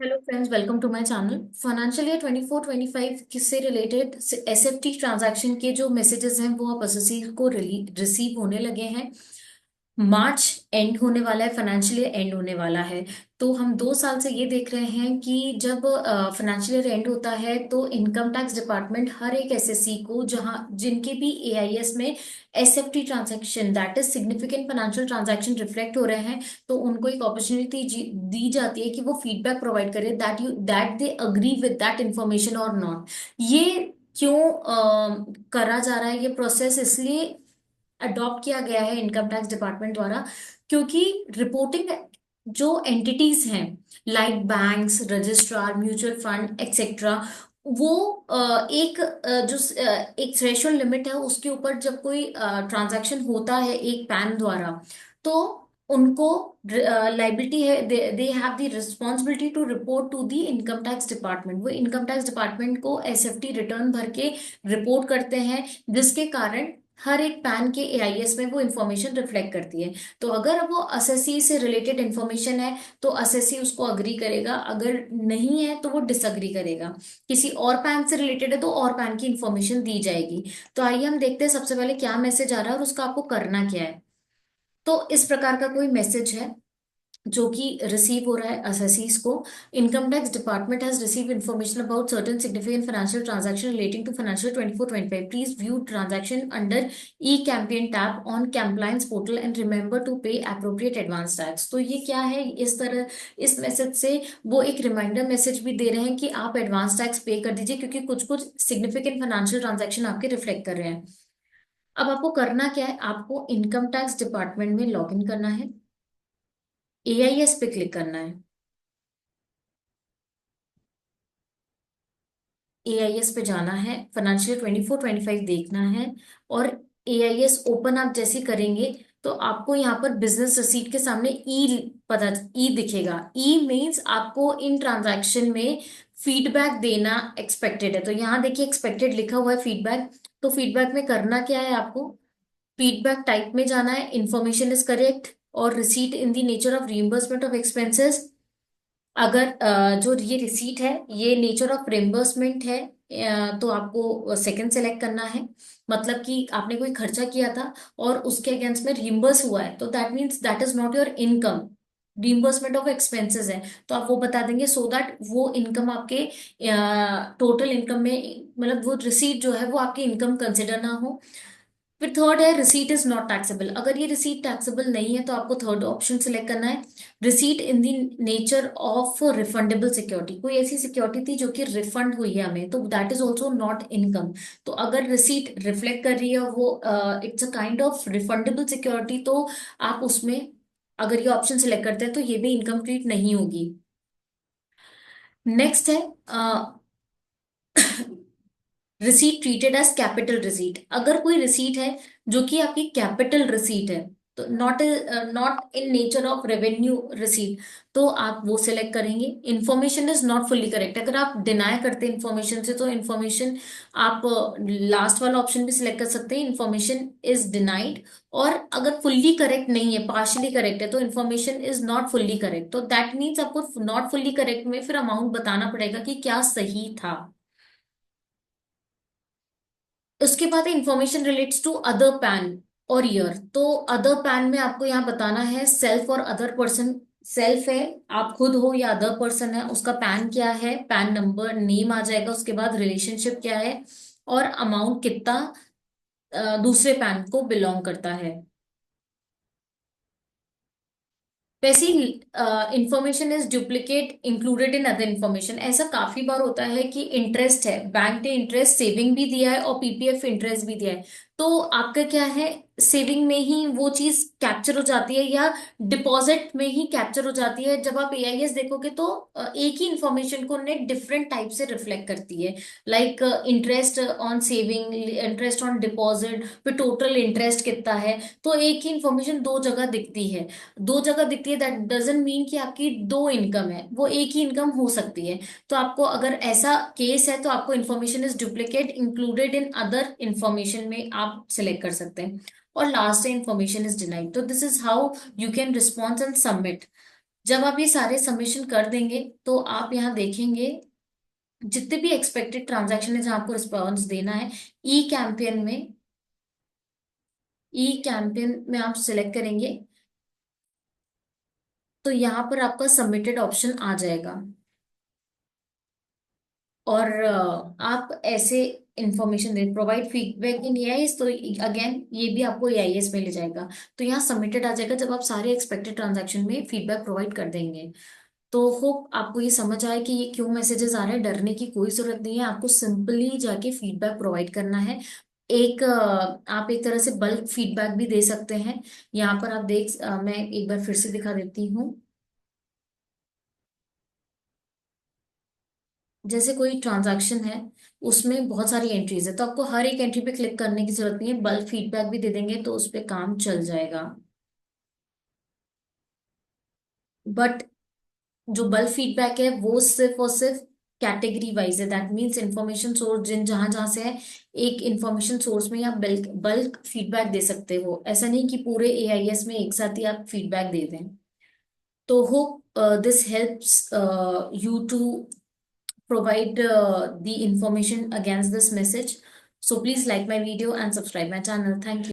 Hello friends, welcome to my channel. Financial year 24-25 किससे related SFT transaction के जो messages हैं वो अब एसएससी को रिसीव होने लगे हैं। मार्च एंड होने वाला है, फाइनेंशियल ईयर एंड होने वाला है। तो हम 2 साल से ये देख रहे हैं कि जब फाइनेंशियल ईयर एंड होता है तो इनकम टैक्स डिपार्टमेंट हर एक एसएससी को जहां जिनके भी एआईएस में SFT transaction that is significant financial transaction reflect हो रहे हैं, तो उनको एक अपॉर्चुनिटी दी जाती है कि वो फीडबैक प्रोवाइड करे that they agree with that information और नॉट। ये क्यों करा जा रहा है ये प्रोसेस? इसलिए अडॉप्ट किया गया है इनकम टैक्स डिपार्टमेंट द्वारा, क्योंकि रिपोर्टिंग जो एंटिटीज हैं like banks, registrar, mutual fund etcetera, वो एक थ्रेशोल्ड लिमिट है, उसके ऊपर जब कोई ट्रांजैक्शन होता है एक पैन द्वारा, तो उनको लाइबिलिटी है, they have the responsibility to report to the income tax department. वो इनकम टैक्स डिपार्टमेंट को एसएफटी रिटर्न भर के रिपोर्ट करते हैं, जिसके कारण हर एक पैन के एआईएस में वो इंफॉर्मेशन रिफ्लेक्ट करती है। तो अगर वो एसएससी से रिलेटेड इंफॉर्मेशन है तो एसएससी उसको अग्री करेगा, अगर नहीं है तो वो डिसअग्री करेगा। किसी और पैन से रिलेटेड है तो और पैन की इंफॉर्मेशन दी जाएगी। तो आइए हम देखते हैं सबसे पहले क्या मैसेज आ रहा है और उसका आपको करना क्या है। तो इस प्रकार का कोई मैसेज है जो कि रिसीव हो रहा है एसएससीज को। Income tax department has receive information about certain significant financial transaction relating to financial 24-25। Please view transaction under e campaign tab on compliance portal and remember to pay appropriate advance tax. तो ये क्या है? इस तरह इस message से वो एक रिमाइंडर मैसेज भी दे रहे हैं कि आप एडवांस टैक्स पे कर दीजिए, क्योंकि कुछ कुछ सिग्निफिकेंट फाइनेंशियल ट्रांजैक्शन आपके रिफ्लेक्ट कर रहे हैं। अब आपको करना क्या है? आपको इनकम टैक्स डिपार्टमेंट में लॉग इन करना है, एआईएस पे क्लिक करना है, एआईएस पे जाना है, फाइनेंशियल 24-25 देखना है, और एआईएस ओपन आप जैसे करेंगे तो आपको यहाँ पर बिजनेस रसीट के सामने ई दिखेगा। ई मीन्स आपको इन ट्रांजैक्शन में फीडबैक देना एक्सपेक्टेड है। तो यहाँ देखिए एक्सपेक्टेड लिखा हुआ है फीडबैक। तो फीडबैक में करना क्या है? आपको फीडबैक टाइप में जाना है, इंफॉर्मेशन इज करेक्ट और receipt in the nature of reimbursement of expenses. अगर जो ये रिसीट है ये नेचर ऑफ रिम्बर्समेंट है, तो आपको सेकंड सेलेक्ट करना है। मतलब कि आपने कोई खर्चा किया था और उसके अगेंस्ट में रिम्बर्स हुआ है, तो that means that is not your income. Reimbursement of expenses है, तो आप वो बता देंगे सो दैट वो इनकम आपके टोटल इनकम में, मतलब वो रिसीट जो है वो आपकी इनकम कंसिडर ना हो। फिर थर्ड है रिसीट इज नॉट टैक्सेबल। अगर ये रिसीट टैक्सेबल नहीं है तो आपको थर्ड ऑप्शन सिलेक्ट करना है, receipt in the nature of refundable security. कोई ऐसी सिक्योरिटी थी जो कि रिफंड हुई है हमें, तो that is also not income. तो अगर रिसीट रिफ्लेक्ट कर रही है वो it's a kind of refundable security, तो आप उसमें अगर ये ऑप्शन सिलेक्ट करते हैं तो ये भी इनकम ट्रीट नहीं होगी। नेक्स्ट है receipt treated as capital receipt. अगर कोई रिसीट है जो कि आपकी कैपिटल रिसीट है, तो not in nature of revenue receipt, तो आप वो सिलेक्ट करेंगे। Information is not fully correct. अगर आप डिनाई करते हैं इन्फॉर्मेशन से तो इन्फॉर्मेशन आप लास्ट वाला ऑप्शन भी सिलेक्ट कर सकते हैं, इन्फॉर्मेशन इज डिनाइड। और अगर फुल्ली करेक्ट नहीं है, पार्शली करेक्ट है, तो information is not fully correct. तो दैट मीन्स आपको नॉट फुल्ली करेक्ट में फिर अमाउंट बताना पड़ेगा कि क्या सही था। उसके बाद information relates to other PAN और ईयर। तो अदर पैन में आपको यहाँ बताना है सेल्फ और अदर पर्सन। सेल्फ है, आप खुद हो या अदर पर्सन है, उसका पैन क्या है, पैन नंबर नेम आ जाएगा, उसके बाद रिलेशनशिप क्या है और अमाउंट कितना दूसरे पैन को बिलोंग करता है। वैसे ही information is duplicate included in other information. ऐसा काफी बार होता है कि इंटरेस्ट है, बैंक ने इंटरेस्ट सेविंग भी दिया है और पीपीएफ इंटरेस्ट भी दिया है, तो आपका क्या है, सेविंग में ही वो चीज कैप्चर हो जाती है या डिपॉजिट में ही कैप्चर हो जाती है। जब आप एआईएस देखोगे तो एक ही इंफॉर्मेशन को नेट डिफरेंट टाइप से रिफ्लेक्ट करती है। Like interest on saving, interest on deposit, फिर टोटल इंटरेस्ट कितना है। तो एक ही इंफॉर्मेशन दो जगह दिखती है, दो जगह दिखती है, दैट डजंट मीन कि आपकी दो इनकम है, वो एक ही इनकम हो सकती है। तो आपको अगर ऐसा केस है तो आपको information is duplicate included in other information में आप सिलेक्ट कर सकते हैं। और लास्ट है इन्फॉर्मेशन इज डिनाइड। तो this is how you can response and submit. जब आप ये सारे सबमिशन कर देंगे तो आप यहाँ देखेंगे जितने भी एक्सपेक्टेड ट्रांजैक्शन है जहां आपको रिस्पॉन्स देना है, ई कैंपेन में, ई कैंपेन में आप सिलेक्ट करेंगे तो यहाँ पर आपका सबमिटेड ऑप्शन आ जाएगा। और आप ऐसे information they provide feedback in AIS, तो अगेन ये भी आपको एआईएस में ले जाएगा। तो यहाँ सबमिटेड आ जाएगा जब आप सारे एक्सपेक्टेड ट्रांजैक्शन में फीडबैक प्रोवाइड कर देंगे। तो होप आपको ये समझ आए कि ये क्यों मैसेजेस आ रहे हैं। डरने की कोई जरूरत नहीं है, आपको सिंपली जाके फीडबैक प्रोवाइड करना है। एक आप एक तरह से बल्क फीडबैक भी दे सकते हैं। यहाँ पर आप मैं एक बार फिर से दिखा देती हूँ। जैसे कोई ट्रांजैक्शन है, उसमें बहुत सारी एंट्रीज है, तो आपको हर एक एंट्री पे क्लिक करने की जरूरत नहीं है, बल्क फीडबैक भी दे देंगे तो उस पे काम चल जाएगा। बट जो बल्क फीडबैक है वो सिर्फ और सिर्फ कैटेगरी वाइज है। दैट मीन्स इंफॉर्मेशन सोर्स जिन जहां जहां से है, एक इंफॉर्मेशन सोर्स में आप बल्क बल्क फीडबैक दे सकते हो। ऐसा नहीं कि पूरे एआईएस में एक साथ ही आप फीडबैक दे दें। तो hope this helps you to provide the information against this message. So please like my video and subscribe my channel. Thank you.